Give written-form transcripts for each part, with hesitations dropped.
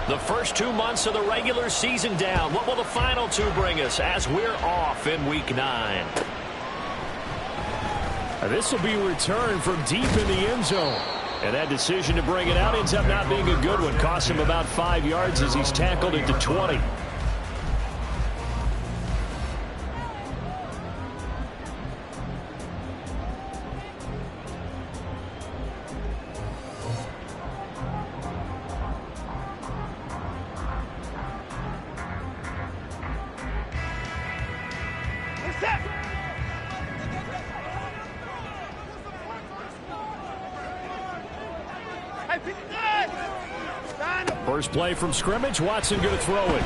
The first 2 months of the regular season down. What will the final two bring us as we're off in Week 9? This will be a return from deep in the end zone. And that decision to bring it out ends up not being a good one. Costs him about 5 yards as he's tackled into 20. First play from scrimmage. Watson going to throw it. Going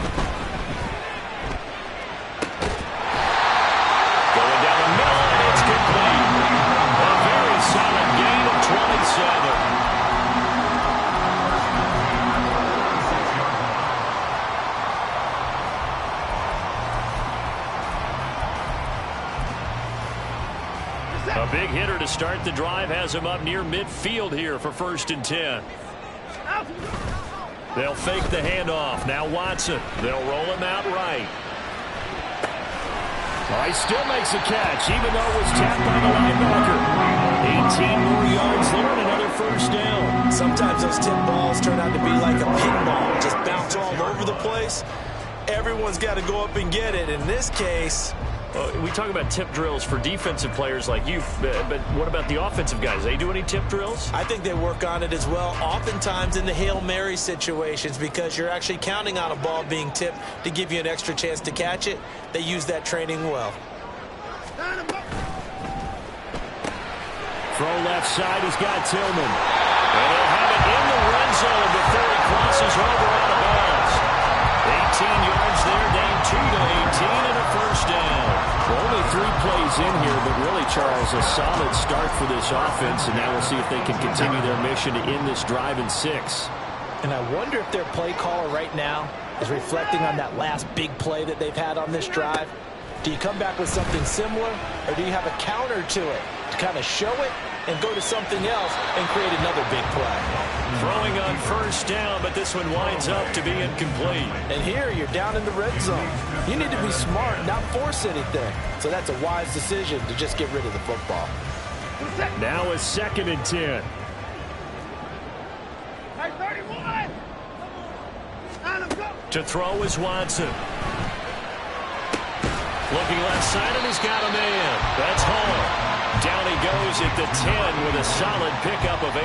down the middle, and it's complete. A very solid gain of 27. A big hitter to start the drive has him up near midfield here for 1st and 10. They'll fake the handoff. Now Watson. They'll roll him out right. Oh, he still makes a catch, even though it was tapped by the linebacker. 18 more yards there and another 1st down. Sometimes those tip balls turn out to be like a pinball. Just bounce all over the place. Everyone's got to go up and get it. In this case... we talk about tip drills for defensive players like you, but what about the offensive guys? They do any tip drills? I think they work on it as well, oftentimes in the Hail Mary situations, because you're actually counting on a ball being tipped to give you an extra chance to catch it. They use that training well. Throw left side, he's got Tillman. And he'll have it in the red zone before he crosses over out of bounds. 18 yards there, down 2 to 18, and a 1st down. Well, only 3 plays in here, but really, Charles, a solid start for this offense, and now we'll see if they can continue their mission to end this drive in 6. And I wonder if their play caller right now is reflecting on that last big play that they've had on this drive. Do you come back with something similar, or do you have a counter to it to kind of show it and go to something else and create another big play? Throwing on 1st down, but this one winds up to be incomplete. And here you're down in the red zone. You need to be smart, not force anything. So that's a wise decision to just get rid of the football. Now a 2nd and 10. To throw is Watson. Looking left side, and he's got a man. That's Hall. Down he goes at the 10 with a solid pickup of 8.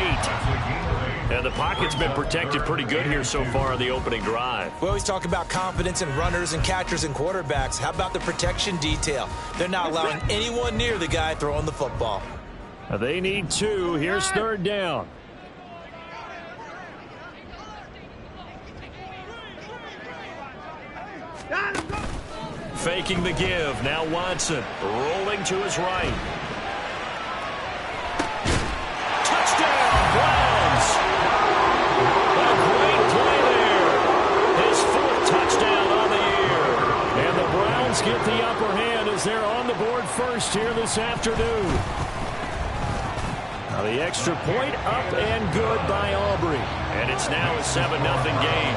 And the pocket's been protected pretty good here so far on the opening drive. We always talk about confidence in runners and catchers and quarterbacks. How about the protection detail? They're not allowing anyone near the guy throwing the football. They need 2. Here's 3rd down. Faking the give. Now Watson rolling to his right. Touchdown, Browns. A great play there. His 4th touchdown on the year. And the Browns get the upper hand as they're on the board first here this afternoon. Now the extra point up and good by Aubrey. And it's now a 7-0 game.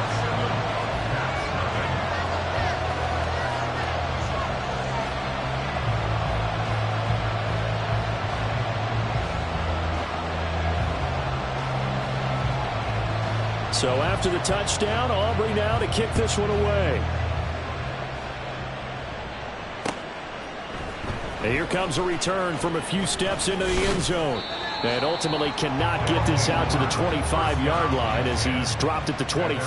So after the touchdown, Aubrey now to kick this one away. And here comes a return from a few steps into the end zone. And ultimately cannot get this out to the 25-yard line as he's dropped at the 23.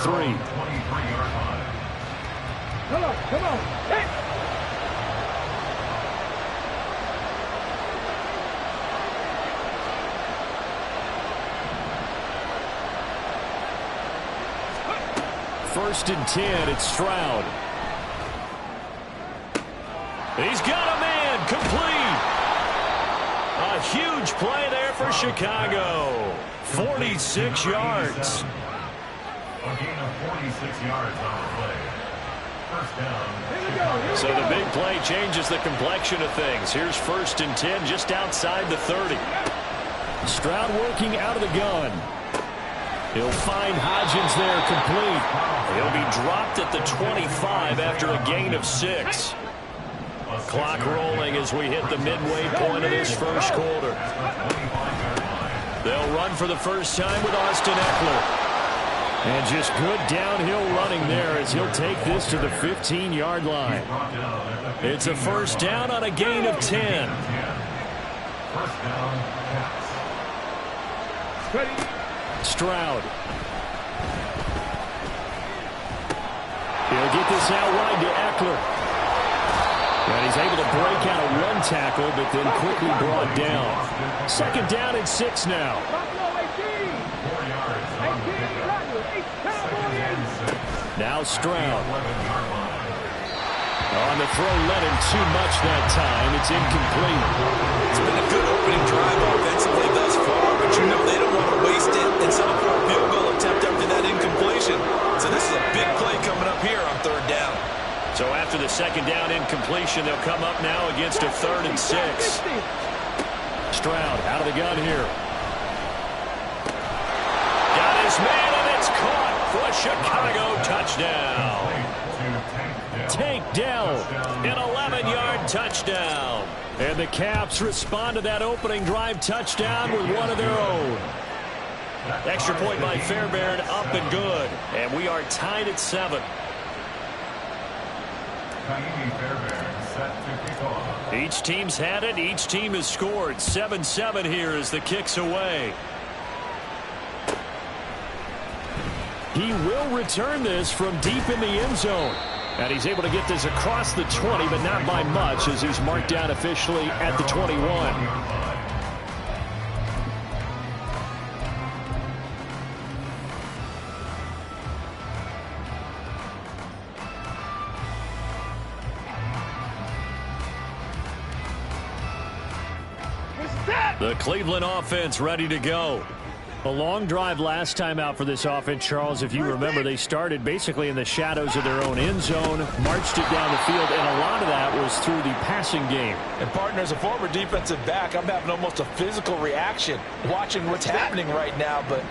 Come on, come on. Hey! First and 10, it's Stroud. He's got a man, complete. A huge play there for Chicago. 46 yards. A gain of 46 yards on the play. First down. So the big play changes the complexion of things. Here's 1st and 10 just outside the 30. Stroud working out of the gun. He'll find Hodgins there complete. He'll be dropped at the 25 after a gain of 6. Clock rolling as we hit the midway point of this first quarter. They'll run for the first time with Austin Eckler. And just good downhill running there as he'll take this to the 15-yard line. It's a first down on a gain of 10. Stroud. He'll get this out wide to Eckler. And he's able to break out a run tackle, but then quickly brought down. Second down and 6 now. Now Stroud. On the throw, led him too much that time. It's incomplete. It's been a good opening drive offensively thus far, but you know they don't want to waste it and settle for a field goal attempt after that incompletion. So this is a big play coming up here on third down. So after the second down incompletion, they'll come up now against a 3rd and 6. Stroud out of the gun here. Got his man, and it's caught for a Chicago touchdown. Tank Dell. An 11-yard touchdown. And the Caps respond to that opening drive touchdown with one of their own. Extra point by Fairbairn, up and good. And we are tied at 7. Each team's had it. Each team has scored. 7-7 here as the kick's away. He will return this from deep in the end zone. And he's able to get this across the 20, but not by much as he's marked down officially at the 21. The Cleveland offense ready to go. A long drive last time out for this offense, Charles. If you remember, they started basically in the shadows of their own end zone, marched it down the field, and a lot of that was through the passing game. And partner, as a former defensive back, I'm having almost a physical reaction watching what's happening right now. But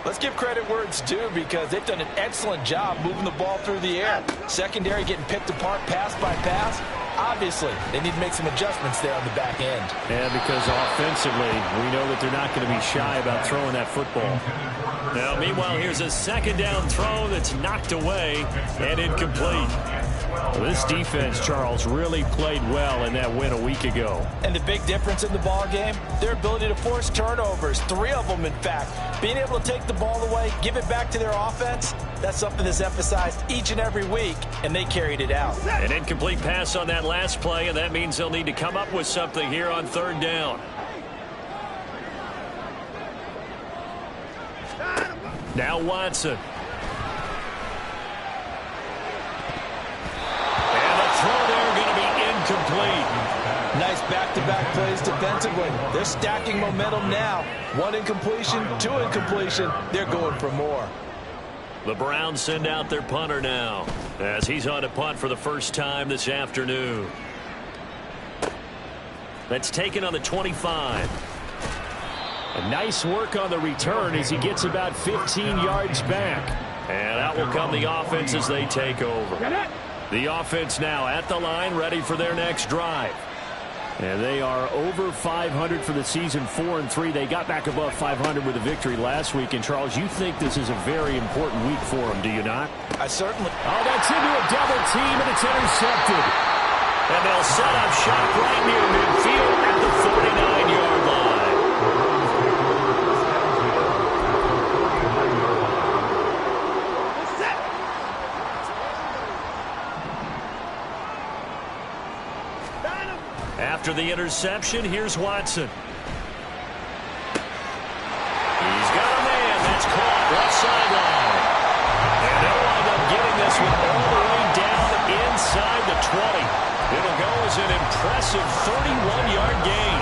let's give credit where it's due because they've done an excellent job moving the ball through the air. Secondary getting picked apart pass by pass. Obviously, they need to make some adjustments there on the back end. And because offensively, we know that they're not going to be shy about throwing that football. Now, meanwhile, here's a second down throw that's knocked away and incomplete. Well, this defense, Charles, really played well in that win a week ago. And the big difference in the ball game, their ability to force turnovers, 3 of them, in fact. Being able to take the ball away, give it back to their offense, that's something that's emphasized each and every week, and they carried it out. An incomplete pass on that last play, and that means they'll need to come up with something here on third down. Now Watson. And the throw there going to be incomplete. Nice back-to-back plays defensively. They're stacking momentum now. 1 incompletion, 2 incompletion. They're going for more. The Browns send out their punter now as he's on to punt for the first time this afternoon. That's taken on the 25. A nice work on the return as he gets about 15 yards back. And out will come the offense as they take over. The offense now at the line, ready for their next drive. And they are over 500 for the season, 4-3. They got back above 500 with a victory last week. And, Charles, you think this is a very important week for them, do you not? I certainly. Oh, that's into a double team, and it's intercepted. And they'll set up shop right near midfield at the 49-yard line. After the interception, here's Watson. He's got a man. That's caught left sideline. And they'll wind up getting this one all the way down inside the 20. It'll go as an impressive 31-yard gain.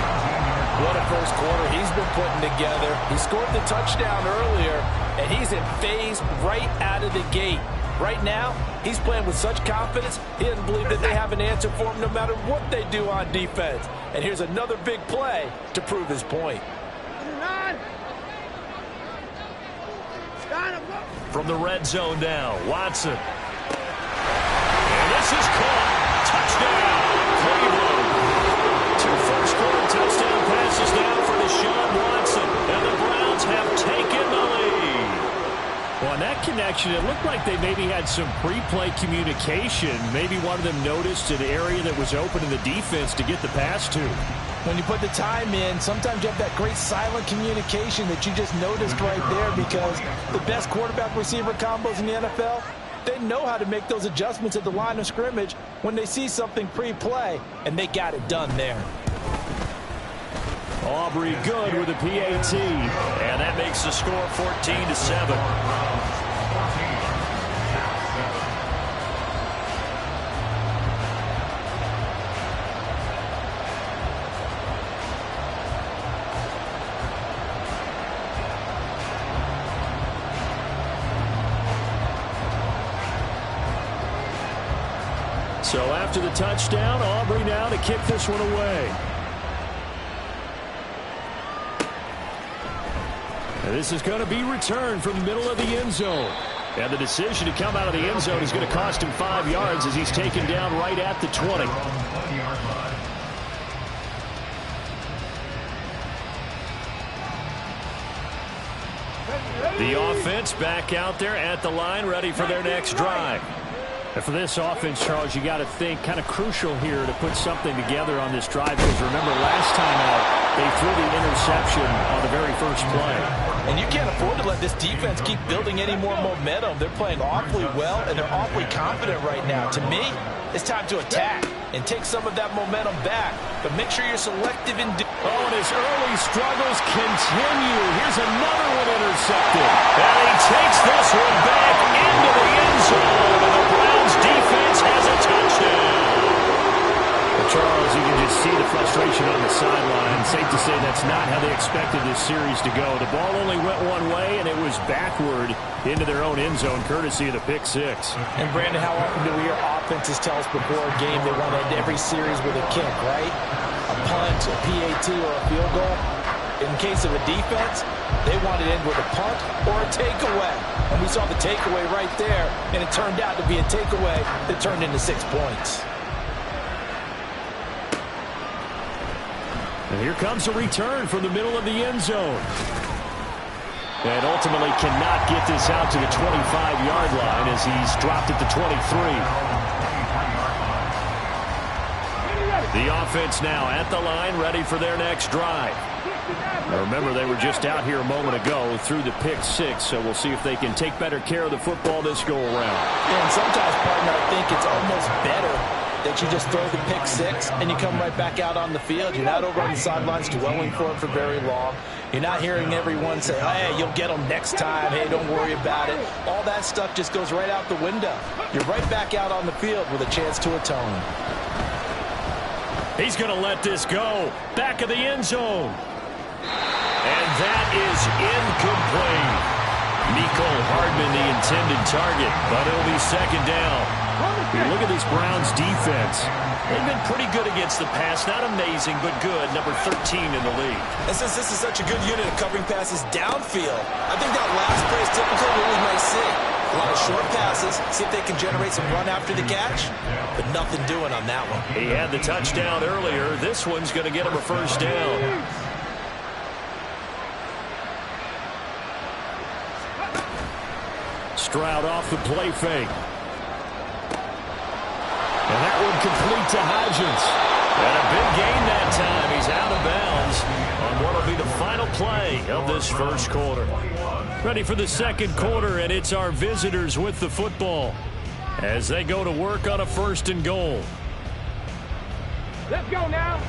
What a first quarter he's been putting together. He scored the touchdown earlier, and he's in phase right out of the gate. Right now, he's playing with such confidence, he doesn't believe that they have an answer for him no matter what they do on defense. And here's another big play to prove his point. From the red zone now, Watson. And this is caught. Touchdown, Cleveland. 2 first-quarter touchdown passes now for Deshaun Watson. And the Browns have taken the lead. Well, on that connection, it looked like they maybe had some pre-play communication. Maybe one of them noticed an area that was open in the defense to get the pass to. When you put the time in, sometimes you have that great silent communication that you just noticed right there, because the best quarterback-receiver combos in the NFL, they know how to make those adjustments at the line of scrimmage when they see something pre-play, and they got it done there. Aubrey good with a PAT. And that makes the score 14-7. So after the touchdown, Aubrey now to kick this one away. And this is going to be returned from the middle of the end zone. And the decision to come out of the end zone is going to cost him 5 yards as he's taken down right at the 20. The offense back out there at the line, ready for their next drive. And for this offense, Charles, you got to think kind of crucial here to put something together on this drive, because remember last time out they threw the interception on the very first play. And you can't afford to let this defense keep building any more momentum. They're playing awfully well, and they're awfully confident right now. To me, it's time to attack and take some of that momentum back. But make sure you're selective in doing. Oh, and his early struggles continue. Here's another one intercepted. And he takes this one back into the end zone. And the Browns defense has a touchdown. Well, Charles, you can just see the frustration on the sideline. Safe to say that's not how they expected this series to go. The ball only went one way, and it was backward into their own end zone, courtesy of the pick six. And, Brandon, how often do we hear offenses tell us before a game they want to end every series with a kick, right? A punt, a PAT, or a field goal. In case of a defense, they want to end with a punt or a takeaway. And we saw the takeaway right there, and it turned out to be a takeaway that turned into 6 points. And here comes a return from the middle of the end zone. And ultimately cannot get this out to the 25-yard line as he's dropped at the 23. The offense now at the line, ready for their next drive. Now remember, they were just out here a moment ago through the pick six, so we'll see if they can take better care of the football this go around. Yeah, and sometimes, partner, I think it's almost better that you just throw the pick six and you come right back out on the field. You're not over on the sidelines dwelling for it for very long. You're not hearing everyone say, hey, you'll get them next time. Hey, don't worry about it. All that stuff just goes right out the window. You're right back out on the field with a chance to atone. He's going to let this go. Back of the end zone. And that is incomplete. Miko Hardman, the intended target, but it'll be second down. Look at this Browns defense. They've been pretty good against the pass. Not amazing, but good. Number 13 in the league. And since this is such a good unit of covering passes downfield, I think that last play is typically what we might see. A lot of short passes, see if they can generate some run after the catch, but nothing doing on that one. He had the touchdown earlier. This one's going to get him a first down. Stroud off the play fake. And that one complete to Hodgins. And a big gain that time. He's out of bounds on what will be the final play of this first quarter. Ready for the second quarter, and it's our visitors with the football as they go to work on a first and goal. Let's go now.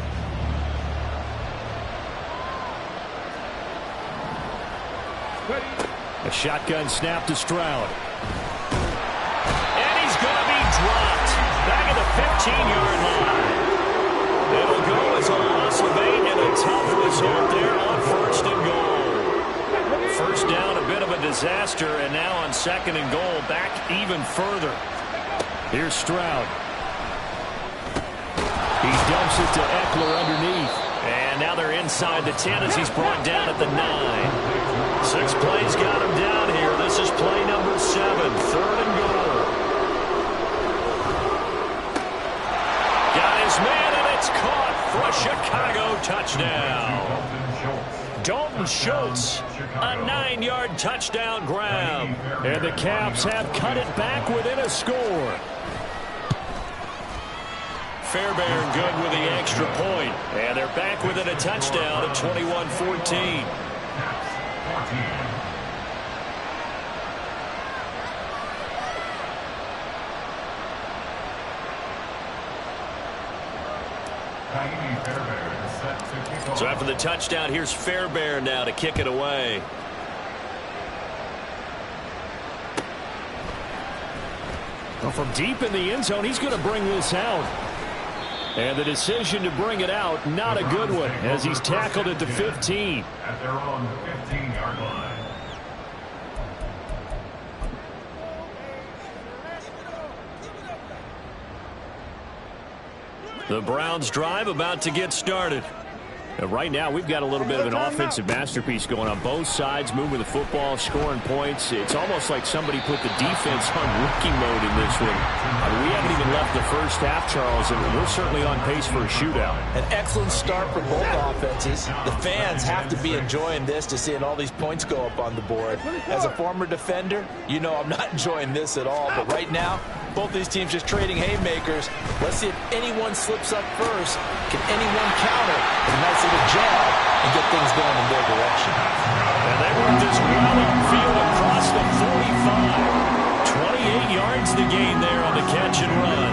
A shotgun snap to Stroud. And he's going to be dropped back at the 15-yard line. It'll go as a loss of 8 and a tough result there on first and goal. First down, a bit of a disaster, and now on second and goal, back even further. Here's Stroud. He dumps it to Eckler underneath. And now they're inside the 10 as he's brought down at the 9. 6 plays got him down here. This is play number 7, 3rd and goal. Got his man, and it's caught for a Chicago touchdown. Dalton Schultz, a 9-yard touchdown grab. And the Caps have cut it back within a score. Fairbairn good with the extra point. And they're back within a touchdown at 21-14. So after the touchdown, here's Fairbairn now to kick it away. Well, from deep in the end zone, he's going to bring this out. And the decision to bring it out, not a good one, as he's tackled at the 15. At their own 15-yard line. The Browns drive about to get started. Right now, we've got a little bit of an offensive masterpiece going on both sides, moving the football, scoring points. It's almost like somebody put the defense on rookie mode in this one. I mean, we haven't even left the first half, Charles, and we're certainly on pace for a shootout. An excellent start for both offenses. The fans have to be enjoying this to seeing all these points go up on the board. As a former defender, you know I'm not enjoying this at all. But right now, both these teams just trading haymakers. Let's see if anyone slips up first. Can anyone counter with a nice little jab and get things going in their direction? And they work this well upfield across the 45. 28 yards to gain there on the catch and run.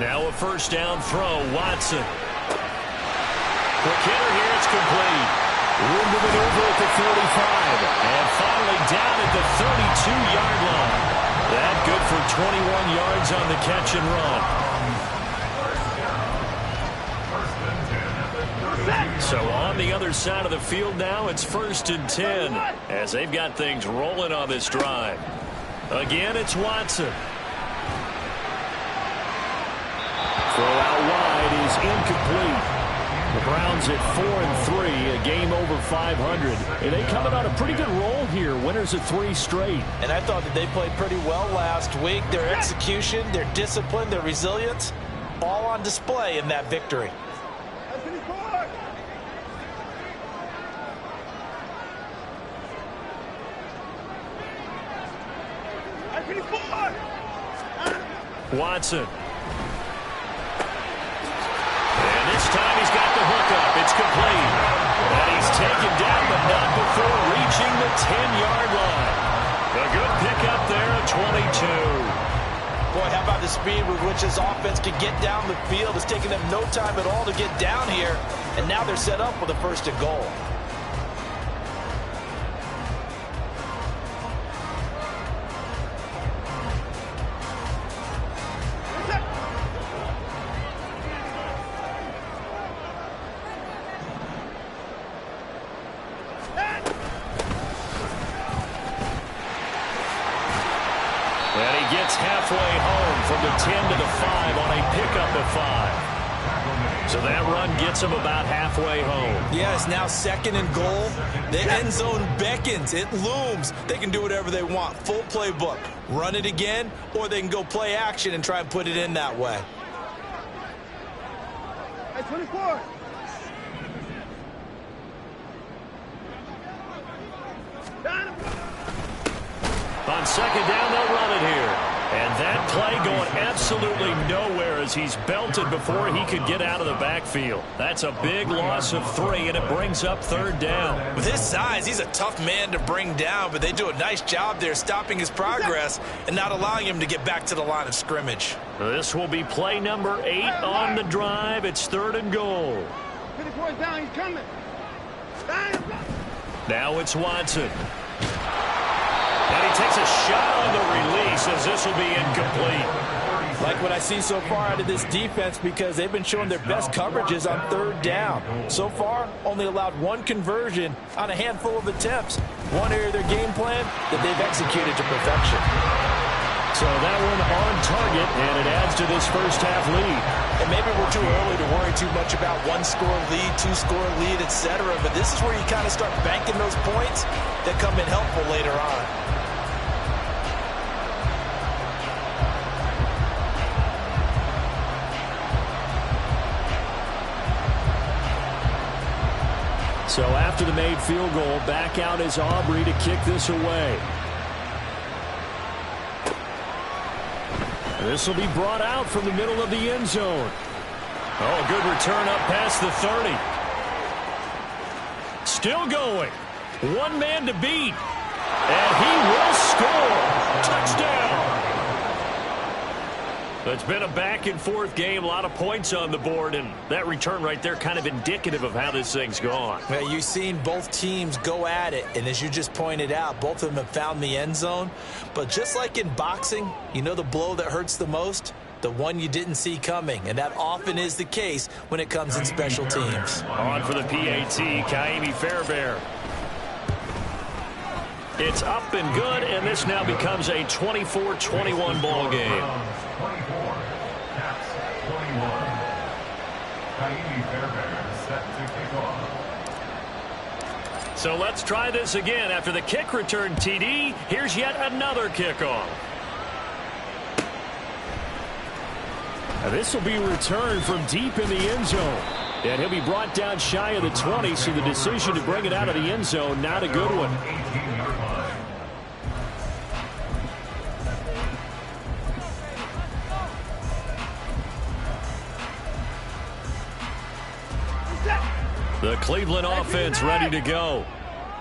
Now a first down throw, Watson. Quick hitter here, it's complete. Room to maneuver at the 45. And finally down at the 32-yard line. That good for 21 yards on the catch and run. So on the other side of the field now, it's 1st and 10 as they've got things rolling on this drive. Again, it's Watson. Throw out wide is incomplete. The Browns at 4-3, a game over 500. And they coming on a pretty good roll here, winners of 3 straight. And I thought that they played pretty well last week. Their execution, their discipline, their resilience, all on display in that victory. Watson. And this time he's got the hook up. It's complete. And he's taken down, but not before reaching the 10-yard line. A good pickup there at 22. Boy, how about the speed with which this offense can get down the field? It's taken them no time at all to get down here. And now they're set up with a 1st and goal. Halfway home from the 10 to the 5 on a pickup of 5. So that run gets him about halfway home. Yes, now 2nd and goal. The end zone beckons. It looms. They can do whatever they want. Full playbook. Run it again, or they can go play action and try and put it in that way. Hey, 24. On 2nd down, they'll run it here. And that play going absolutely nowhere as he's belted before he could get out of the backfield. That's a big loss of 3, and it brings up 3rd down. With his size, he's a tough man to bring down, but they do a nice job there stopping his progress and not allowing him to get back to the line of scrimmage. This will be play number 8 on the drive. It's 3rd and goal. 24 is down. He's coming. Now it's Watson. And he takes a shot on the release as this will be incomplete. Like what I see so far out of this defense, because they've been showing their best coverages on 3rd down. So far, only allowed 1 conversion on a handful of attempts. One area of their game plan that they've executed to perfection. So that one on target, and it adds to this first half lead. And maybe we're too early to worry too much about one-score lead, two-score lead, etc. But this is where you kind of start banking those points that come in helpful later on. So after the made field goal, back out is Aubrey to kick this away. This will be brought out from the middle of the end zone. Oh, good return up past the 30. Still going. One man to beat. And he will score. Touchdown. It's been a back-and-forth game, a lot of points on the board, and that return right there kind of indicative of how this thing's gone. Well, you've seen both teams go at it, and as you just pointed out, both of them have found the end zone. But just like in boxing, you know the blow that hurts the most? The one you didn't see coming, and that often is the case when it comes in special teams. On for the PAT, Kaimi Fairbairn. It's up and good, and this now becomes a 24-21 ball game. 24, Caps 21. Kaimi Fairbairn set to kick off. So let's try this again. After the kick return TD, here's yet another kickoff. This will be returned from deep in the end zone. And he'll be brought down shy of the 20, so the decision to bring it out of the end zone, not a good one. 18-yard line. The Cleveland offense ready to go.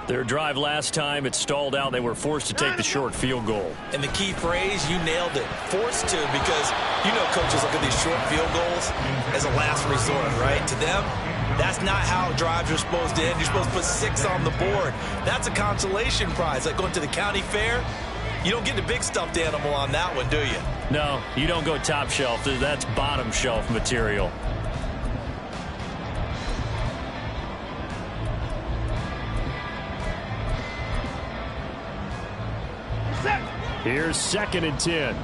Their drive last time, it stalled out. They were forced to take the short field goal. And the key phrase, you nailed it. Forced to, because you know coaches look at these short field goals as a last resort, right? To them, that's not how drives are supposed to end. You're supposed to put 6 on the board. That's a consolation prize. Like going to the county fair, you don't get the big stuffed animal on that one, do you? No, you don't go top shelf. That's bottom shelf material. Here's 2nd and 10.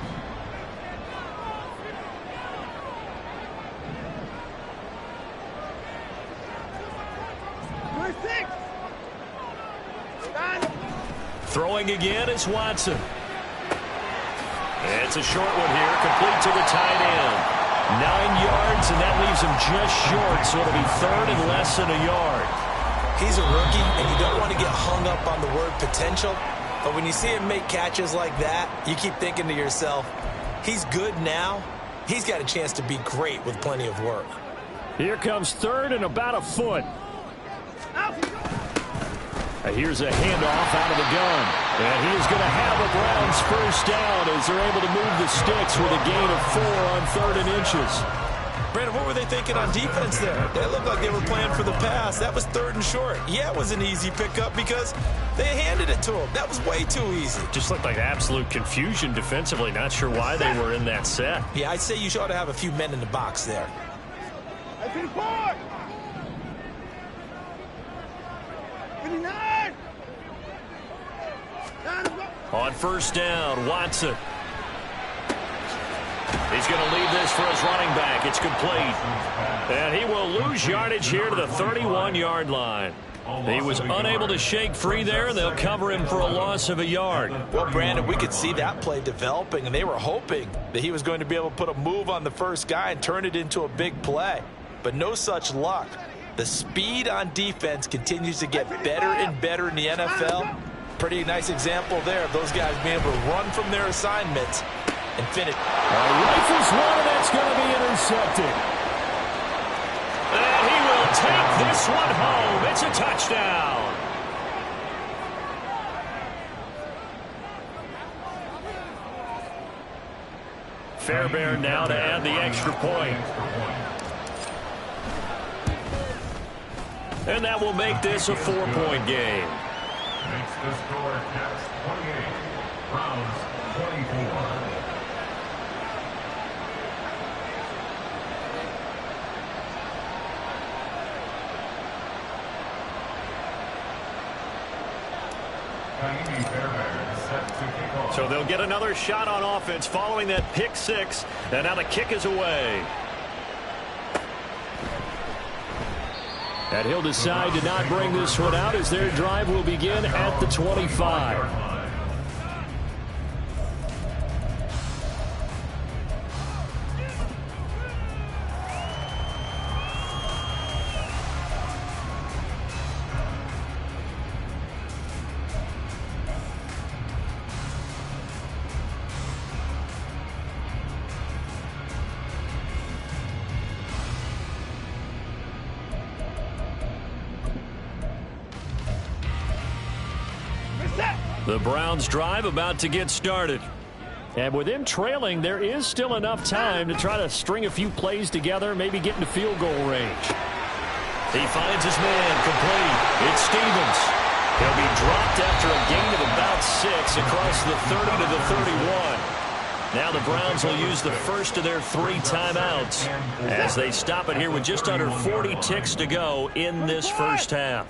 Throwing again is Watson. It's a short one here, complete to the tight end. 9 yards, and that leaves him just short, so it'll be 3rd and less than a yard. He's a rookie, and you don't want to get hung up on the word potential. But when you see him make catches like that, you keep thinking to yourself, he's good now. He's got a chance to be great with plenty of work. Here comes 3rd and about a foot. Here's a handoff out of the gun. And he is going to have a Browns first down as they're able to move the sticks with a gain of 4 on 3rd and inches. Brandon, what were they thinking on defense there? They looked like they were playing for the pass. That was 3rd and short. Yeah, it was an easy pickup because they handed it to him. That was way too easy. Just looked like absolute confusion defensively. Not sure why they were in that set. Yeah, I'd say you ought to have a few men in the box there. I think 4. 59. On first down, Watson. He's going to leave this for his running back. It's complete. And he will lose yardage here to the 31-yard line. He was unable to shake free there, and they'll cover him for a loss of a yard. Well, Brandon, we could see that play developing, and they were hoping that he was going to be able to put a move on the first guy and turn it into a big play. But no such luck. The speed on defense continues to get better and better in the NFL. Pretty nice example there of those guys being able to run from their assignments and finish. Rifles one, and that's going to be intercepted. And he will take this one home. It's a touchdown. Fairbairn now to add the extra point. And that will make this a 4-point game. Makes the score Caps 28, Browns 24. Kaimi Fairbairn set to kick off. So they'll get another shot on offense following that pick 6. And now the kick is away. And he'll decide to not bring this one out as their drive will begin at the 25. The Browns drive about to get started. And with them trailing, there is still enough time to try to string a few plays together, maybe get into field goal range. He finds his man complete. It's Stevens. He'll be dropped after a gain of about 6 across the 30 to the 31. Now the Browns will use the first of their 3 timeouts as they stop it here with just under 40 ticks to go in this first half.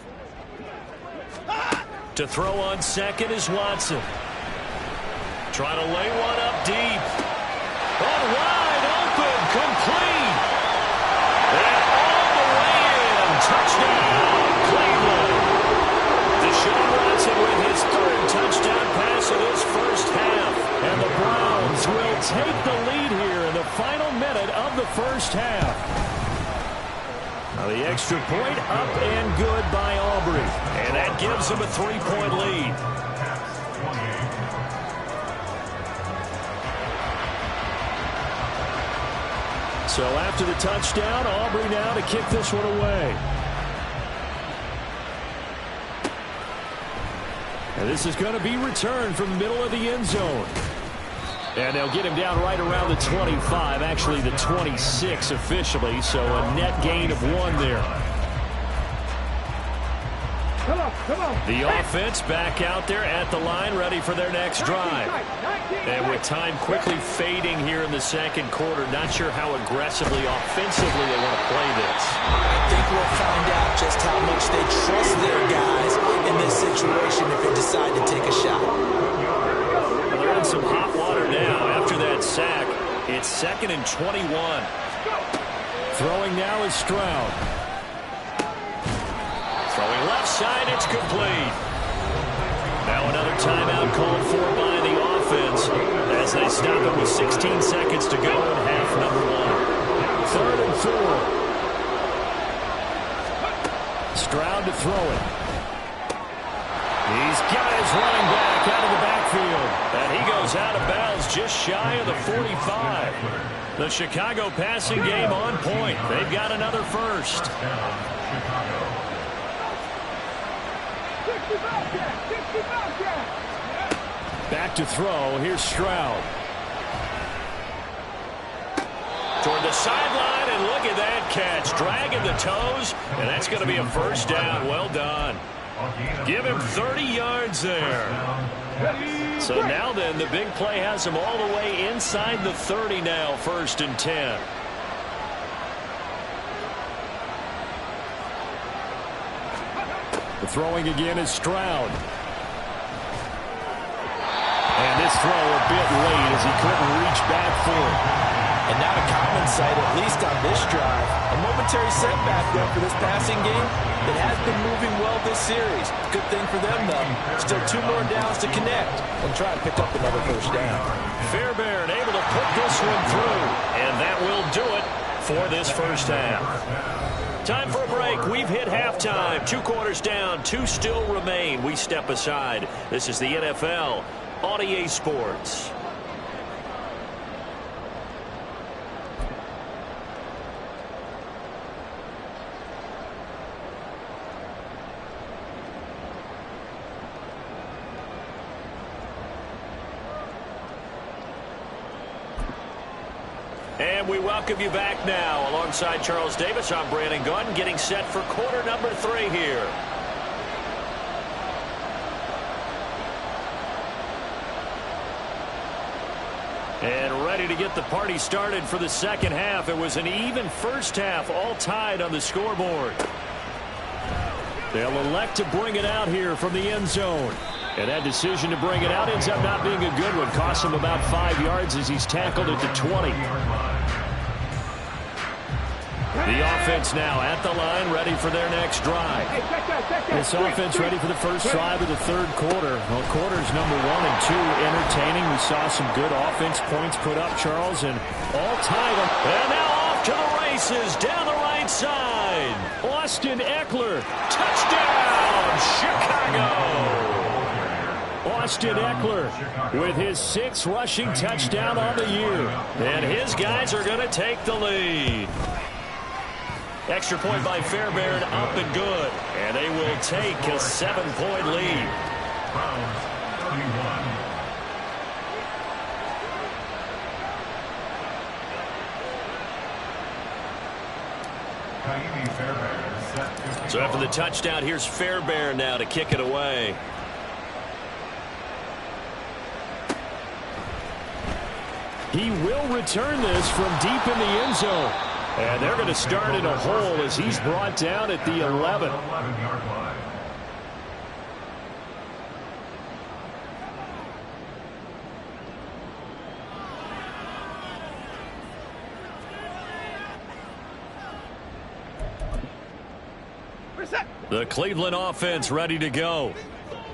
To throw on second is Watson. Trying to lay one up deep. Oh, wide open, complete. And all the way in. Touchdown, Cleveland. Deshaun Watson with his 3rd touchdown pass of this first half. And the Browns will take the lead here in the final minute of the first half. Now the extra point up and good by Aubrey. And that gives them a 3-point lead. So after the touchdown, Aubrey now to kick this one away. And this is going to be returned from the middle of the end zone. And they'll get him down right around the 25, actually the 26 officially, so a net gain of 1 there. The offense back out there at the line, ready for their next drive. And with time quickly fading here in the second quarter, not sure how aggressively, offensively they want to play this. I think we'll find out just how much they trust their guys in this situation if they decide to take a shot. Well, they're in some hot water now after that sack. It's 2nd and 21. Throwing now is Stroud. Throwing left side, it's complete. Now another timeout called for by the offense as they stop it with 16 seconds to go in half number 1. 3rd and 4. Stroud to throw it. He's got his running back out of the backfield. And he goes out of bounds just shy of the 45. The Chicago passing game on point. They've got another first. Back to throw. Here's Stroud. Toward the sideline, and look at that catch. Dragging the toes, and that's going to be a first down. Well done. Give him 30 yards there. So now then, the big play has him all the way inside the 30 now, 1st and 10. The throwing again is Stroud. And this throw a bit late as he couldn't reach back for it. And not a common sight, at least on this drive. A momentary setback, though, for this passing game that has been moving well this series. Good thing for them, though. Still 2 more downs to connect and try to pick up another first down. Fairbairn able to put this one through. And that will do it for this first half. Time for a break. We've hit halftime. 2 quarters down. 2 still remain. We step aside. This is the NFL on EA Sports. And we welcome you back now. Alongside Charles Davis, I'm Brandon Gunn, getting set for quarter number 3 here. And ready to get the party started for the second half. It was an even first half, all tied on the scoreboard. They'll elect to bring it out here from the end zone. And that decision to bring it out ends up not being a good one. Costs him about 5 yards as he's tackled at the 20. The offense now at the line, ready for their next drive. This offense ready for the first drive of the third quarter. Well, quarters number 1 and 2 entertaining. We saw some good offense points put up, Charles, and all tied up. And now off to the races down the right side. Austin Eckler. Touchdown, Chicago. Austin Eckler with his 6th rushing touchdown on the year. And his guys are going to take the lead. Extra point by Fairbairn, up and good. And they will take a 7-point lead. Browns 31. So after the touchdown, here's Fairbairn now to kick it away. He will return this from deep in the end zone. And they're going to start in a hole as he's brought down at the 11. 11-yard line. The Cleveland offense ready to go.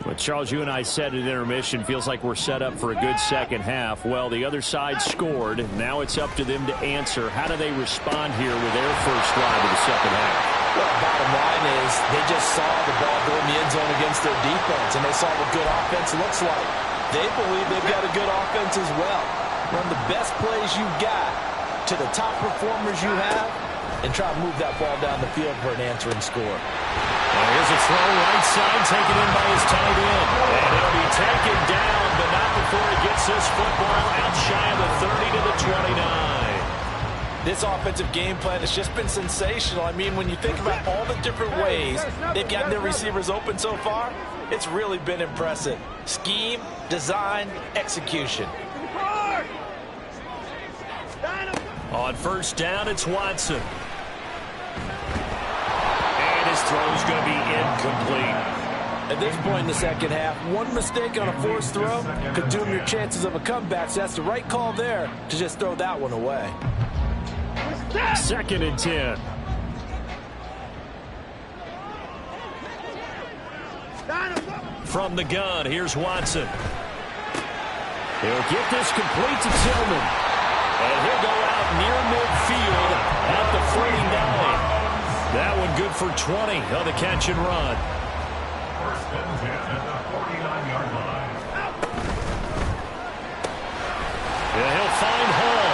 Well, Charles, you and I said at intermission, feels like we're set up for a good second half. Well, the other side scored. Now it's up to them to answer. How do they respond here with their first drive of the second half? Well, bottom line is they just saw the ball go in the end zone against their defense, and they saw what good offense looks like. They believe they've got a good offense as well. Run the best plays you've got to the top performers you have, and try to move that ball down the field for an answering score. Well, here's a throw right side taken in by his tight end. And he'll be taken down, but not before he gets this football out shy of the 30 to the 29. This offensive game plan has just been sensational. I mean, when you think about all the different ways they've gotten their receivers open so far, it's really been impressive. Scheme, design, execution. On first down, it's Watson. And his throw's going to be incomplete. At this point in the second half, one mistake on a forced throw could doom your chances of a comeback. So that's the right call there to just throw that one away. 2nd and 10. From the gun, here's Watson. He'll get this complete to Tillman. And he'll go out near midfield at the 49. That one good for 20 on the catch and run. First and 10 at the 49-yard line. And he'll find Hall.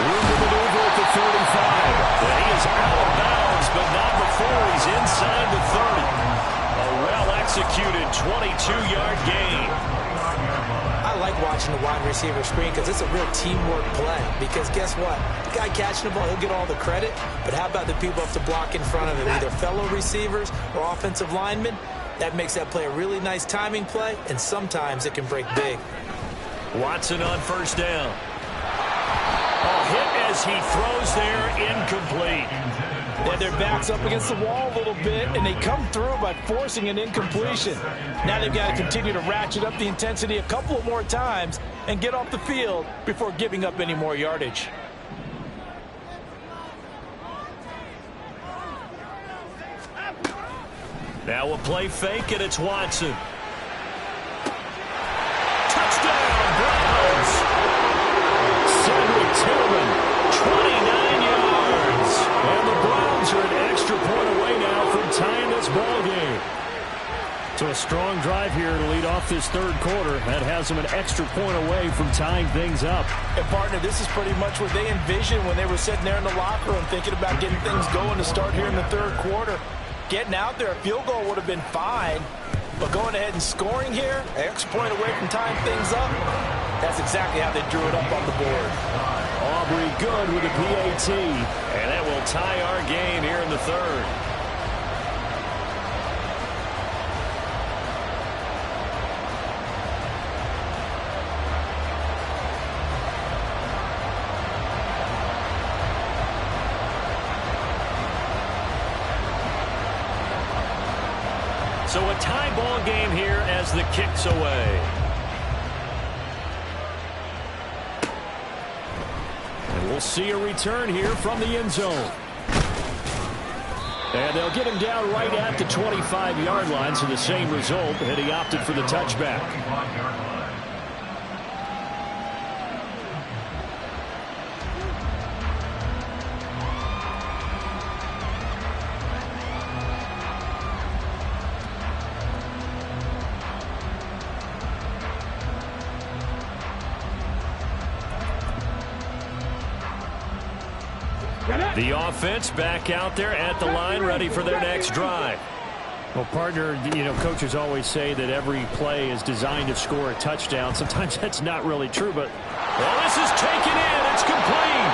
Room to maneuver at the 35. And he is out of bounds, but not before he's inside the 30. A well-executed 22-yard gain. I like watching the wide receiver screen because it's a real teamwork play. Because guess what? The guy catching the ball, he'll get all the credit. But how about the people have to block in front of him, either fellow receivers or offensive linemen? That makes that play a really nice timing play, and sometimes it can break big. Watson on first down. A hit as he throws there, incomplete. Yeah, their back's up against the wall a little bit, and they come through by forcing an incompletion. Now they've got to continue to ratchet up the intensity a couple of more times and get off the field before giving up any more yardage. Now a play fake, and it's Watson. Touchdown, Browns! Cedric Tillman. 29 yards. And the Browns are an extra point away now from tying this ball game. So a strong drive here to lead off this third quarter. That has them an extra point away from tying things up. And, partner, this is pretty much what they envisioned when they were sitting there in the locker room thinking about getting things going to start here in the third quarter. Getting out there, a field goal would have been fine. But going ahead and scoring here, an extra point away from tying things up, that's exactly how they drew it up on the board. Aubrey good with a PAT. And that will tie our game here in the third. So a tie ball game here as the kick's away. And we'll see a return here from the end zone. And they'll get him down right at the 25-yard line, so the same result, and he opted for the touchback. 25-yard line. The offense back out there at the line, ready for their next drive. Well, partner, you know, coaches always say that every play is designed to score a touchdown. Sometimes that's not really true, but... Well, this is taken in. It's complete.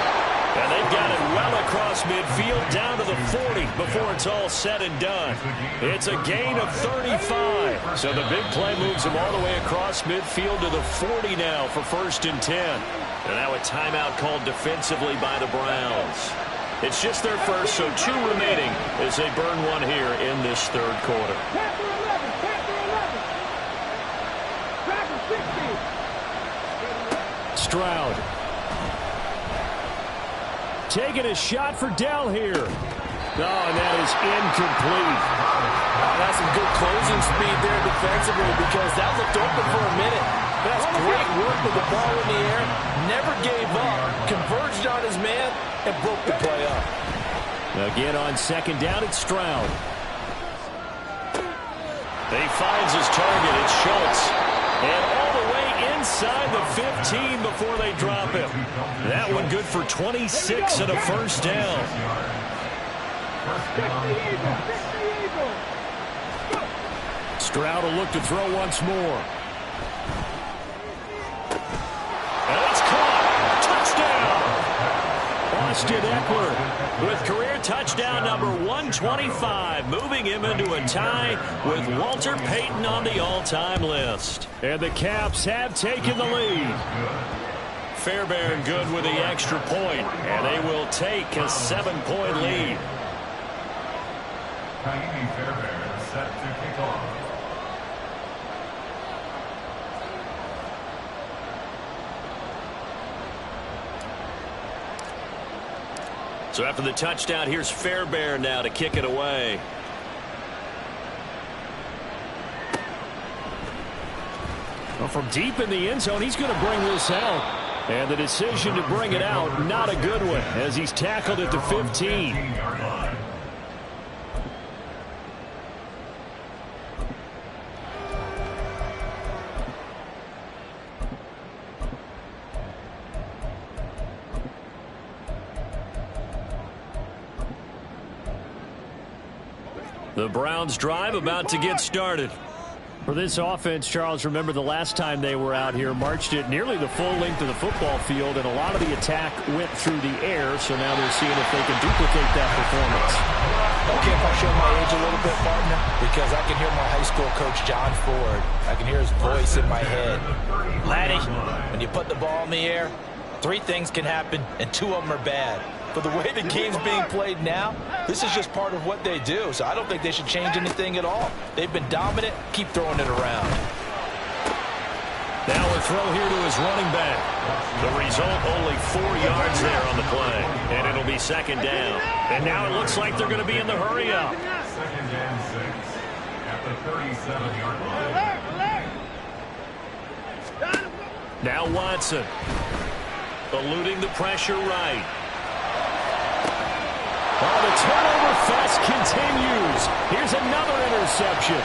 And they've got it well across midfield down to the 40 before it's all said and done. It's a gain of 35. So the big play moves them all the way across midfield to the 40 now for 1st and 10. And now a timeout called defensively by the Browns. It's just their first, so 2 remaining as they burn one here in this 3rd quarter. Stroud. Taking a shot for Dell here. Oh, and that is incomplete. That's some good closing speed there defensively because that looked open for a minute. That's great work with the ball in the air. Never gave up. Converged on his man and broke the play up. Again on 2nd down, it's Stroud. He finds his target. It's Schultz. And all the way inside the 15 before they drop him. That one good for 26 and a 1st down. Stroud will look to throw once more. And it's caught. Touchdown. Austin Eckler with career touchdown number 125, moving him into a tie with Walter Payton on the all-time list. And the Caps have taken the lead. Fairbairn good with the extra point, and they will take a 7-point lead. Kaimi Fairbairn set to kick off. So after the touchdown, here's Fairbairn now to kick it away. Well, from deep in the end zone, he's going to bring this out. And the decision to bring it out, not a good one, as he's tackled at the 15. The Browns drive about to get started. For this offense, Charles, remember the last time they were out here, marched it nearly the full length of the football field, and a lot of the attack went through the air, so now they're seeing if they can duplicate that performance. Okay, if I show my age a little bit, partner, because I can hear my high school coach, John Ford. I can hear his voice in my head. Laddie, when you put the ball in the air, 3 things can happen, and 2 of them are bad. But the way the game's being played now, this is just part of what they do. So I don't think they should change anything at all. They've been dominant. Keep throwing it around. Now a throw here to his running back. The result, only 4 yards there on the play. And it'll be 2nd down. And now it looks like they're going to be in the hurry up. 2nd and 6 at the 37-yard line. Now Watson. Eluding the pressure right. Oh, the turnover fest continues. Here's another interception.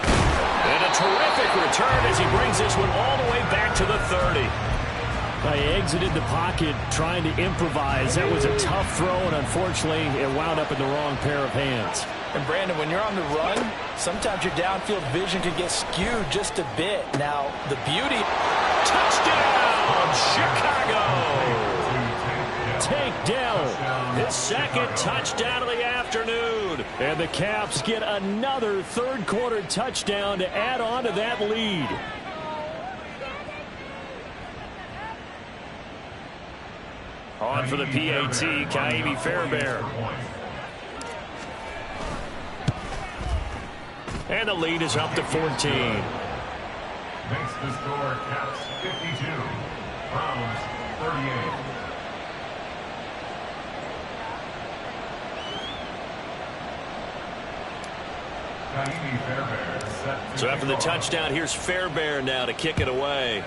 And a terrific return as he brings this one all the way back to the 30. He exited the pocket trying to improvise. That was a tough throw, and unfortunately, it wound up in the wrong pair of hands. And, Brandon, when you're on the run, sometimes your downfield vision can get skewed just a bit. Now, the beauty... Touchdown, Chicago! Take Dell. His 2nd touchdown of the afternoon. And the Caps get another 3rd quarter touchdown to add on to that lead. On for the PAT, Kaimi Fairbairn. And the lead is up to 14. Makes the score Caps 52, Browns 38. So after the touchdown, here's Fairbairn now to kick it away.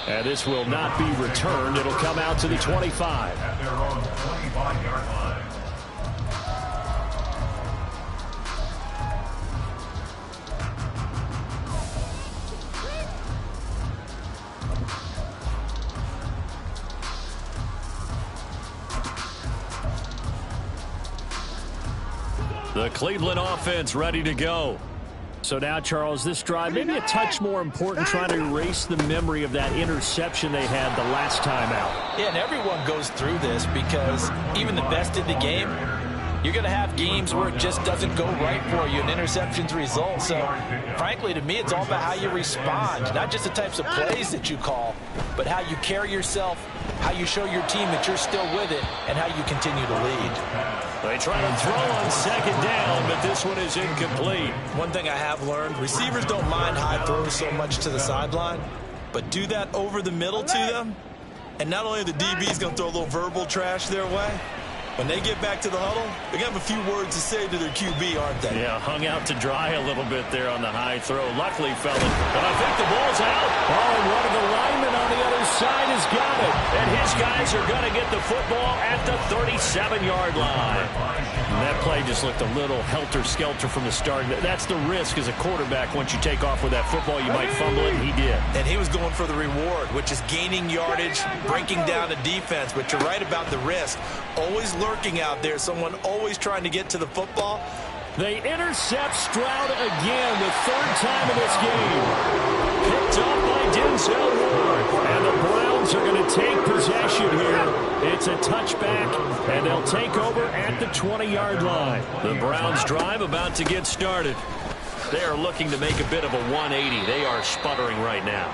And this will not be returned. It'll come out to the 25. At their own 25-yard line. The Cleveland offense ready to go. So now, Charles, this drive maybe a touch more important, trying to erase the memory of that interception they had the last time out. Yeah, and everyone goes through this because even the best in the game, you're going to have games where it just doesn't go right for you, and interceptions result. So, frankly, to me, it's all about how you respond, not just the types of plays that you call, but how you carry yourself, how you show your team that you're still with it, and how you continue to lead. They try to throw on second down, but this one is incomplete. One thing I have learned, receivers don't mind high throws so much to the sideline, but do that over the middle to them, and not only are the DBs going to throw a little verbal trash their way, when they get back to the huddle, they're going to have a few words to say to their QB, aren't they? Yeah, hung out to dry a little bit there on the high throw. Luckily, fell it. But I think the ball's out. Oh, and one of the linemen on the other side has got it. And his guys are going to get the football at the 37-yard line. And that play just looked a little helter-skelter from the start. That's the risk as a quarterback. Once you take off with that football, you might fumble it, and he did. And he was going for the reward, which is gaining yardage, breaking down the defense. But you're right about the risk. Always lurking out there, someone always trying to get to the football. They intercept Stroud again, the third time in this game. Picked up by Denzel Ward. And the Browns are going to take possession here. It's a touchback, and they'll take over at the 20-yard line. The Browns drive about to get started. They are looking to make a bit of a 180. They are sputtering right now.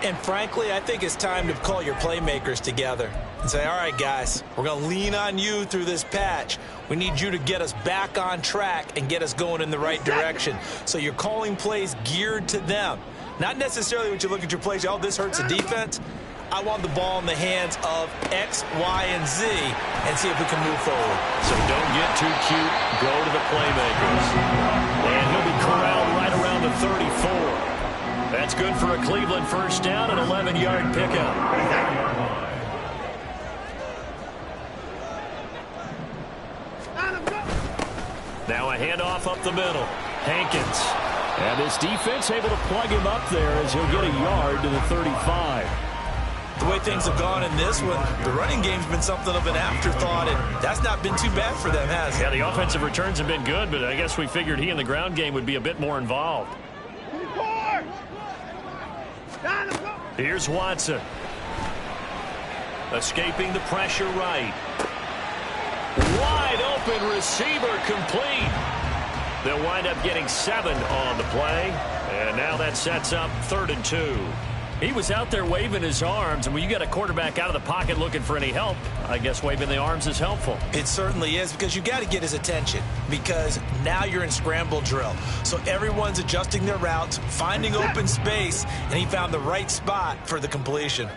And frankly, I think it's time to call your playmakers together and say, all right, guys, we're going to lean on you through this patch. We need you to get us back on track and get us going in the right direction. So you're calling plays geared to them. Not necessarily when you look at your plays, oh, this hurts the defense. I want the ball in the hands of X, Y, and Z and see if we can move forward. So don't get too cute. Go to the playmakers. And he'll be corralled right around the 34. That's good for a Cleveland first down, an 11-yard pickup. Now a handoff up the middle. Hankins. And this defense able to plug him up there as he'll get a yard to the 35. The way things have gone in this one, the running game's been something of an afterthought, and that's not been too bad for them, has it? Yeah, the offensive returns have been good, but I guess we figured he in the ground game would be a bit more involved. Here's Watson. Escaping the pressure right. Wide open receiver complete. They'll wind up getting 7 on the play. And now that sets up 3rd and 2. He was out there waving his arms, and when you get a quarterback out of the pocket looking for any help, I guess waving the arms is helpful. It certainly is, because you got to get his attention, because now you're in scramble drill. So everyone's adjusting their routes, finding open space, and he found the right spot for the completion.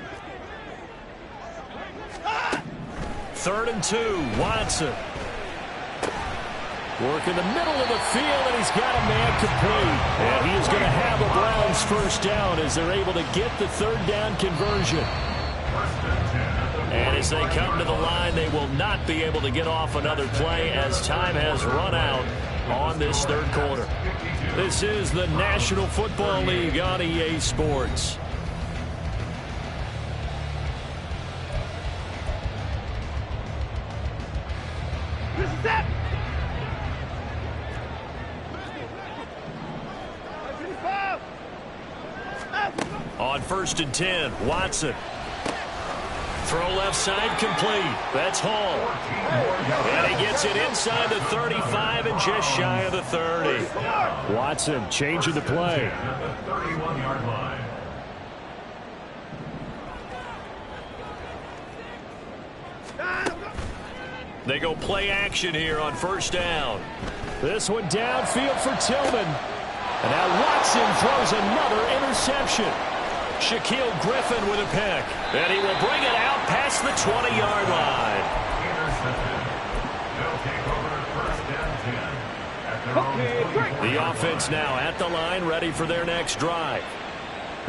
3rd and 2, Watson. Work in the middle of the field, and he's got a man complete. And he is going to have a Browns first down as they're able to get the 3rd down conversion. And as they come to the line, they will not be able to get off another play as time has run out on this 3rd quarter. This is the National Football League on EA Sports. On 1st and 10, Watson. Throw left side complete. That's Hall. And he gets it inside the 35 and just shy of the 30. Watson changing the play. At the 31-yard line. They go play action here on 1st down. This one downfield for Tillman. And now Watson throws another interception. Shaquille Griffin with a pick. And he will bring it out past the 20-yard line. The offense now at the line, ready for their next drive.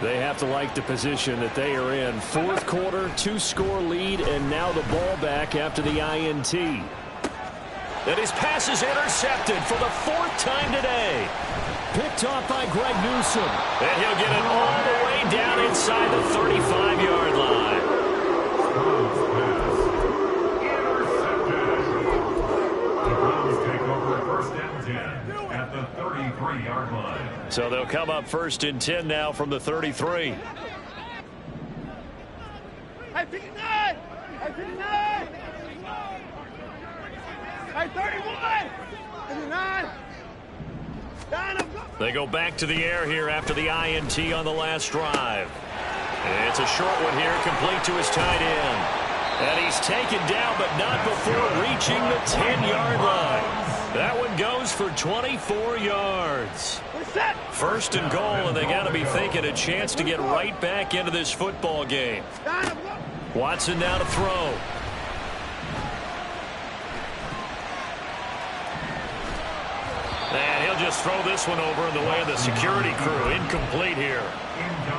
They have to like the position that they are in. Fourth quarter, 2-score lead, and now the ball back after the INT. And his pass is intercepted for the 4th time today. Picked off by Greg Newsome. And he'll get it all the way down inside the 35-yard line. At the 33-yard line. So they'll come up 1st and 10 now from the 33. I 59! I 59! I 31! 59! They go back to the air here after the INT on the last drive. It's a short one here, complete to his tight end. And he's taken down, but not before reaching the 10-yard line. That one goes for 24 yards. 1st and goal, and they got to be thinking a chance to get right back into this football game. Watson now to throw. And he'll just throw this one over in the way of the security crew. Incomplete here.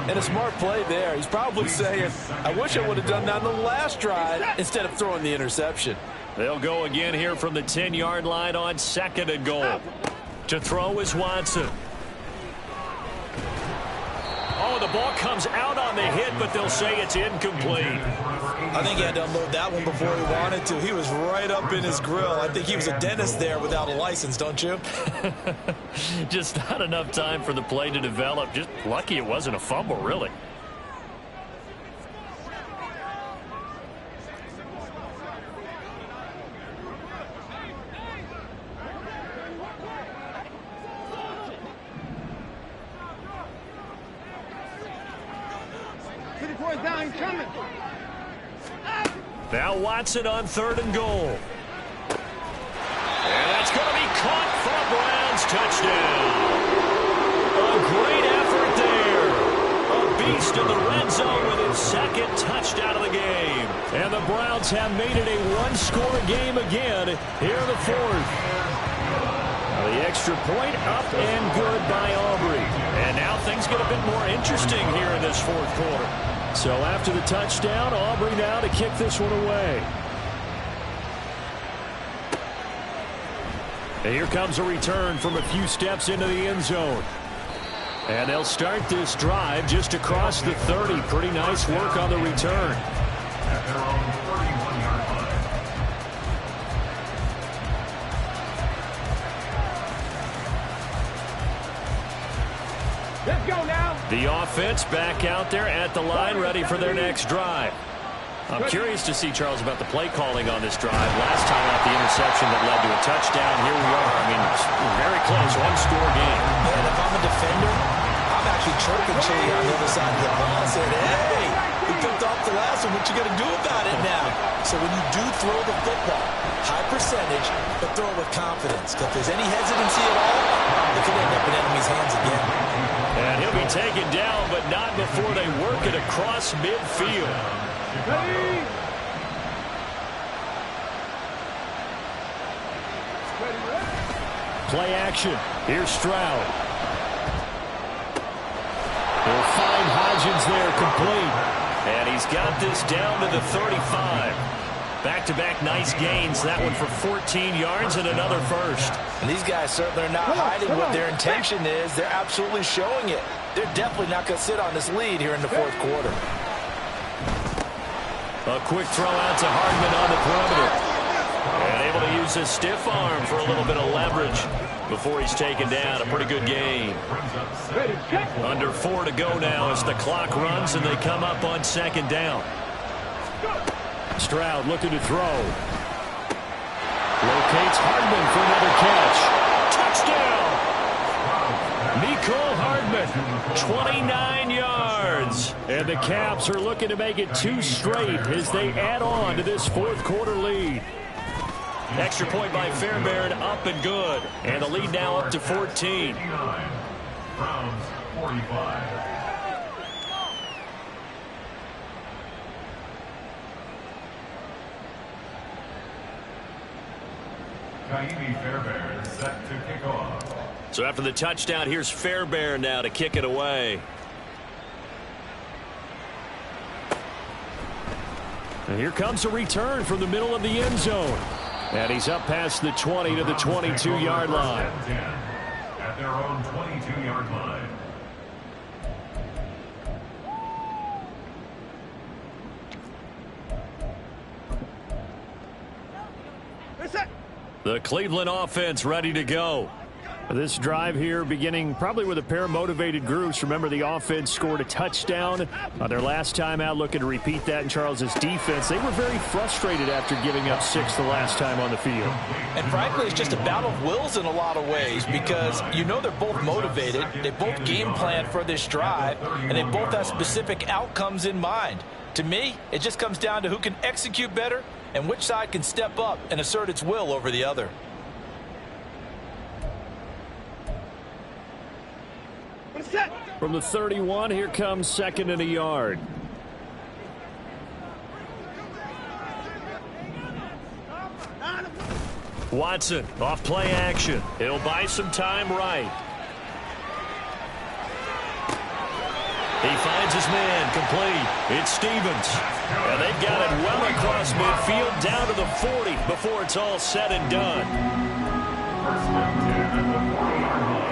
And a smart play there. He's probably saying, I wish I would have done that on the last drive instead of throwing the interception. They'll go again here from the 10-yard line on 2nd and goal. To throw is Watson. Oh, the ball comes out on the hit, but they'll say it's incomplete. I think he had to unload that one before he wanted to. He was right up in his grill. I think he was a dentist there without a license, don't you? Just not enough time for the play to develop. Just lucky it wasn't a fumble, really. Down, coming. Now Watson on 3rd and goal. And that's going to be caught for a Browns touchdown. A great effort there. A beast in the red zone with his 2nd touchdown of the game. And the Browns have made it a 1-score game again here in the 4th. The extra point up and good by Aubrey. And now things get a bit more interesting here in this 4th quarter. So after the touchdown, Aubrey now to kick this one away. And here comes a return from a few steps into the end zone. And they'll start this drive just across the 30. Pretty nice work on the return. At their own 31-yard line. Let's go now. The offense back out there at the line, ready for their next drive. I'm curious to see, Charles, about the play calling on this drive. Last time out, the interception that led to a touchdown. Here we are. I mean, very close, 1-score game. And if I'm a defender, I'm actually chirping Chili on the other side of the ball saying, hey, we picked off the last one. What you going to do about it now? So when you do throw the football, high percentage, but throw it with confidence. If there's any hesitancy at all, it could end up in enemy's hands again. And he'll be taken down, but not before they work it across midfield. Ready. Play action. Here's Stroud. They'll find Hodgins there, complete. And he's got this down to the 35. Back-to-back nice gains. That one for 14 yards and another first. And these guys certainly are not hiding what their intention is. They're absolutely showing it. They're definitely not going to sit on this lead here in the 4th quarter. A quick throw out to Hardman on the perimeter. And able to use his stiff arm for a little bit of leverage before he's taken down. A pretty good game. Under 4 to go now as the clock runs and they come up on 2nd down. Stroud looking to throw. Locates Hardman for another catch. Touchdown! Mecole Hardman, 29 yards. And the Caps are looking to make it 2 straight as they add on to this 4th quarter lead. Extra point by Fairbairn, up and good. And the lead now up to 14. Browns 45. Fairbairn is set to kick off. So after the touchdown, here's Fairbairn now to kick it away. And here comes a return from the middle of the end zone. And he's up past the 20 to the 22-yard line. At their own 22-yard line. The Cleveland offense ready to go. This drive here beginning probably with a pair of motivated groups. Remember, the offense scored a touchdown on their last time out, looking to repeat that in Charles's defense. They were very frustrated after giving up 6 the last time on the field. And frankly, it's just a battle of wills in a lot of ways because you know they're both motivated. They both game planned for this drive, and they both have specific outcomes in mind. To me, it just comes down to who can execute better and which side can step up and assert its will over the other. From the 31, here comes 2nd and a yard. Watson off play action. He'll buy some time right. He finds his man complete. It's Stevens. And they've got it well across midfield down to the 40 before it's all said and done. First and 10 at the 40-yard line.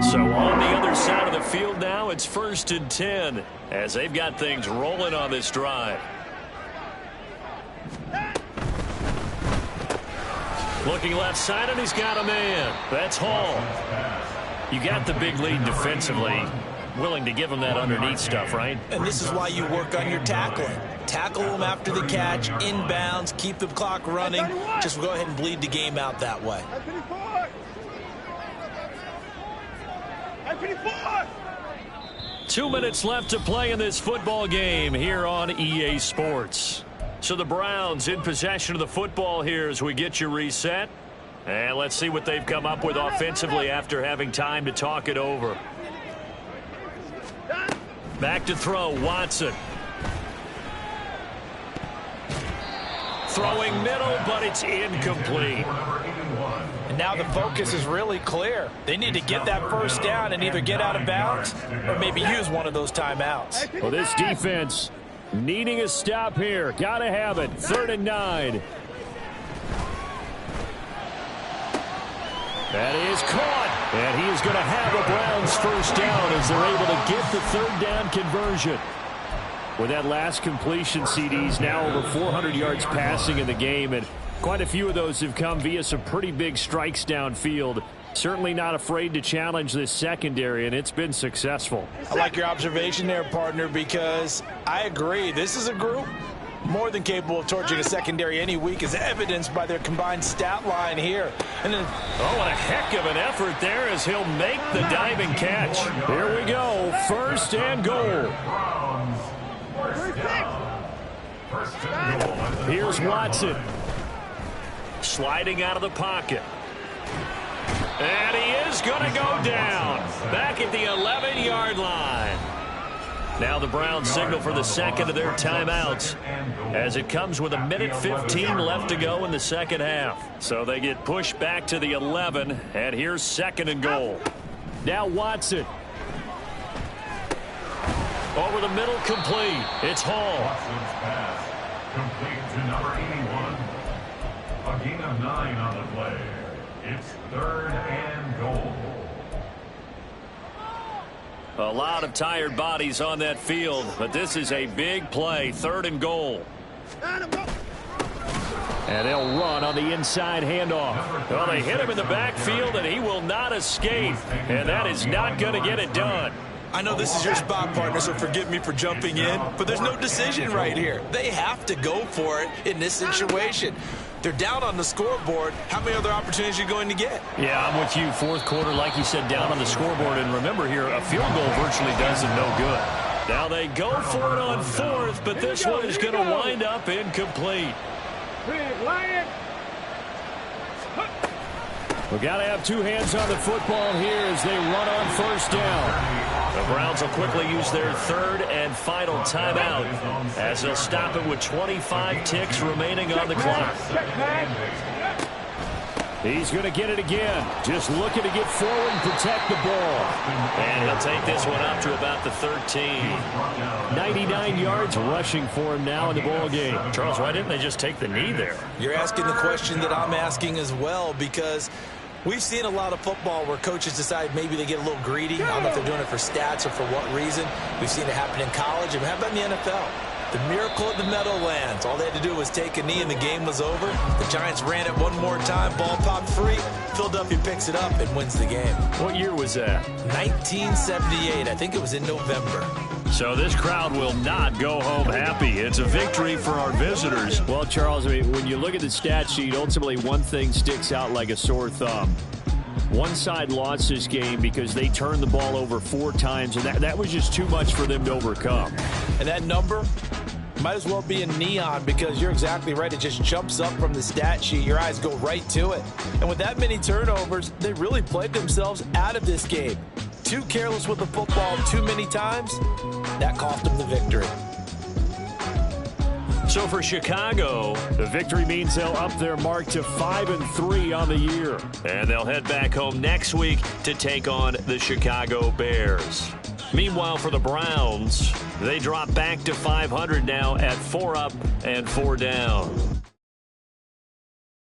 So on the other side of the field now, it's 1st and 10 as they've got things rolling on this drive. Looking left side, and he's got a man. That's Hall. You got the big lead defensively. Willing to give him that underneath stuff, right? And this is why you work on your tackling. Tackle them after the catch, inbounds, keep the clock running. Just go ahead and bleed the game out that way. 2 minutes left to play in this football game here on EA Sports. So the Browns in possession of the football here as we get you reset. And let's see what they've come up with offensively after having time to talk it over. Back to throw, Watson. Throwing middle, but it's incomplete. And now the focus is really clear. They need to get that first down and either get out of bounds or maybe use one of those timeouts. Well, this defense needing a stop here. Got to have it. 3rd and 9. That is caught. And he is going to have the Browns first down as they're able to get the 3rd down conversion. With that last completion, CDs now over 400 yards passing in the game, and quite a few of those have come via some pretty big strikes downfield. Certainly not afraid to challenge this secondary, and it's been successful. I like your observation there, partner, because I agree. This is a group more than capable of torching a secondary any week, as evidenced by their combined stat line here. And then, oh, what a heck of an effort there as he'll make the diving catch. Here we go. 1st and goal. Here's Watson. Sliding out of the pocket. And he is going to go down. Back at the 11-yard line. Now the Browns signal for the second of their timeouts as it comes with 1:15 left to go in the second half. So they get pushed back to the 11, and here's 2nd and goal. Now Watson. Over the middle, complete. It's Hall. Watson's pass complete to number 81. A gain of 9 on the play. It's 3rd and goal. A lot of tired bodies on that field, but this is a big play. 3rd and goal. And they'll run on the inside handoff. Well, they hit him in the backfield, and he will not escape. And that is not going to get it done. I know this is your spot, partner, so forgive me for jumping in, but there's no decision right here. They have to go for it in this situation. They're down on the scoreboard. How many other opportunities are you going to get? Yeah, I'm with you. 4th quarter, like you said, down on the scoreboard. And remember here, a field goal virtually does them no good. Now they go for it on 4th, but this one is going to wind up incomplete. We've got to have 2 hands on the football here as they run on 1st down. The Browns will quickly use their third and final timeout as they'll stop it with 25 ticks remaining on the clock. He's going to get it again. Just looking to get forward and protect the ball. And he'll take this one up to about the 13. 99 yards rushing for him now in the ball game. Charles, why didn't they just take the knee there? You're asking the question that I'm asking as well, because we've seen a lot of football where coaches decide maybe they get a little greedy. I don't know if they're doing it for stats or for what reason. We've seen it happen in college. And how about in the NFL? The miracle of the Meadowlands. All they had to do was take a knee and the game was over. The Giants ran it one more time. Ball popped free. Philadelphia picks it up and wins the game. What year was that? 1978. I think it was in November. So this crowd will not go home happy. It's a victory for our visitors. Well, Charles, I mean, when you look at the stat sheet, ultimately one thing sticks out like a sore thumb. One side lost this game because they turned the ball over 4 times, and that was just too much for them to overcome. And that number might as well be in neon, because you're exactly right. It just jumps up from the stat sheet. Your eyes go right to it. And with that many turnovers, they really played themselves out of this game. Too careless with the football too many times. That cost them the victory. So for Chicago, The victory means they'll up their mark to 5-3 on the year. and they'll head back home next week to take on the Chicago Bears. Meanwhile, for the Browns, they drop back to 500 now at 4 up and 4 down.